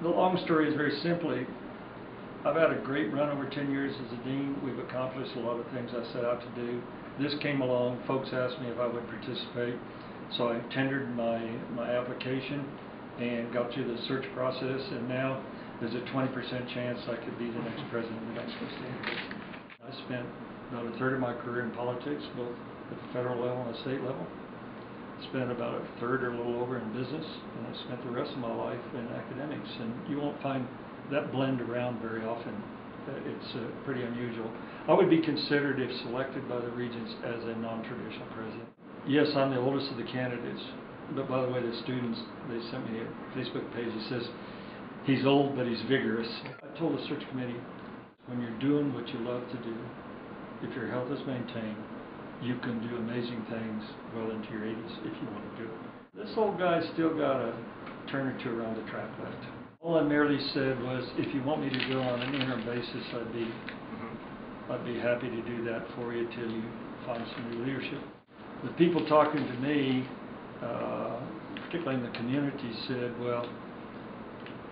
The long story is very simply, I've had a great run over 10 years as a dean. We've accomplished a lot of things I set out to do. This came along, folks asked me if I would participate, so I tendered my application and got through the search process, and now there's a 20% chance I could be the next president of New Mexico State. I spent about a third of my career in politics, both at the federal level and the state level. Spent about a third or a little over in business, and I spent the rest of my life in academics. And you won't find that blend around very often. It's pretty unusual. I would be considered, if selected by the regents, as a non-traditional president. Yes, I'm the oldest of the candidates, but by the way, the students, they sent me a Facebook page that says, he's old, but he's vigorous. I told the search committee, when you're doing what you love to do, if your health is maintained, you can do amazing things well into your 80s if you want to do it. This old guy's still got a turn or two around the track left. All I merely said was, if you want me to go on an interim basis, I'd be happy to do that for you till you find some new leadership. The people talking to me, particularly in the community, said, well,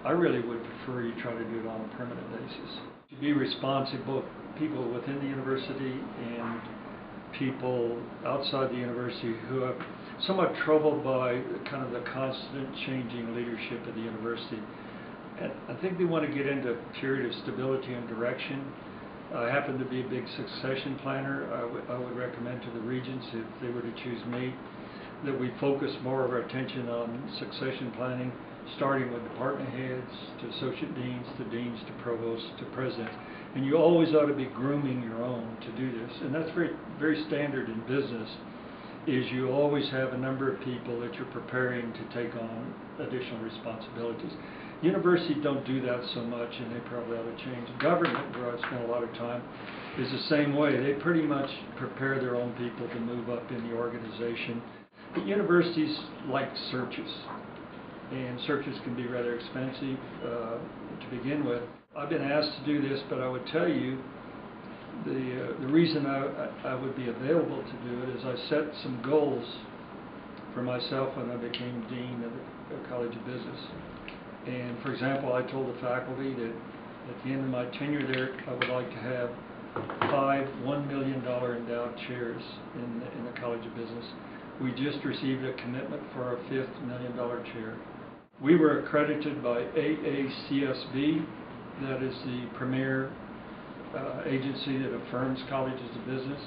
I really would prefer you try to do it on a permanent basis. To be responsive, both people within the university and people outside the university who are somewhat troubled by kind of the constant changing leadership of the university. And I think they want to get into a period of stability and direction. I happen to be a big succession planner. I would recommend to the regents, if they were to choose me, that we focus more of our attention on succession planning, starting with department heads, to associate deans, to deans, to provosts, to presidents. And you always ought to be grooming your own to do this. And that's very, very standard in business, is you always have a number of people that you're preparing to take on additional responsibilities. Universities don't do that so much, and they probably ought to change. Government, where I spend a lot of time, is the same way. They pretty much prepare their own people to move up in the organization. But universities like searches, and searches can be rather expensive to begin with. I've been asked to do this, but I would tell you the reason I would be available to do it is I set some goals for myself when I became dean of the College of Business. And for example, I told the faculty that at the end of my tenure there, I would like to have 5 $1 million endowed chairs in the College of Business. We just received a commitment for our 5th $1 million chair. We were accredited by AACSB, that is the premier agency that affirms colleges of business.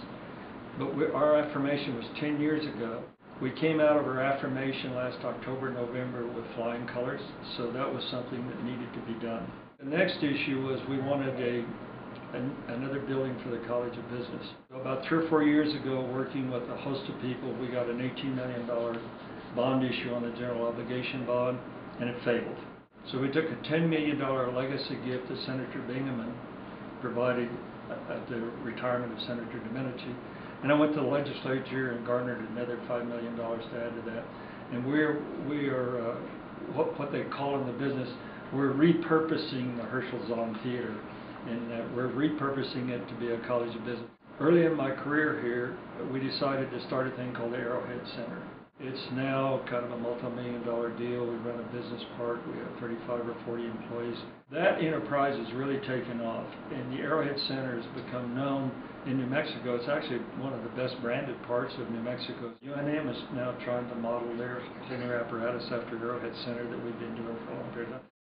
But our affirmation was 10 years ago. We came out of our affirmation last October, November with flying colors, so that was something that needed to be done. The next issue was we wanted another building for the College of Business. So about 3 or 4 years ago, working with a host of people, we got an $18 million bond issue on the general obligation bond, and it failed. So we took a $10 million legacy gift that Senator Bingaman provided at the retirement of Senator Domenici. And I went to the legislature and garnered another $5 million to add to that. And we are what they call in the business, we're repurposing the Herschel Zahn Theater, and we're repurposing it to be a College of Business. Early in my career here, we decided to start a thing called the Arrowhead Center. It's now kind of a multi-million-dollar deal. We run a business park. We have 35 or 40 employees. That enterprise has really taken off, and the Arrowhead Center has become known in New Mexico. It's actually one of the best branded parts of New Mexico. UNM is now trying to model their center apparatus after Arrowhead Center that we've been doing for a long period of time.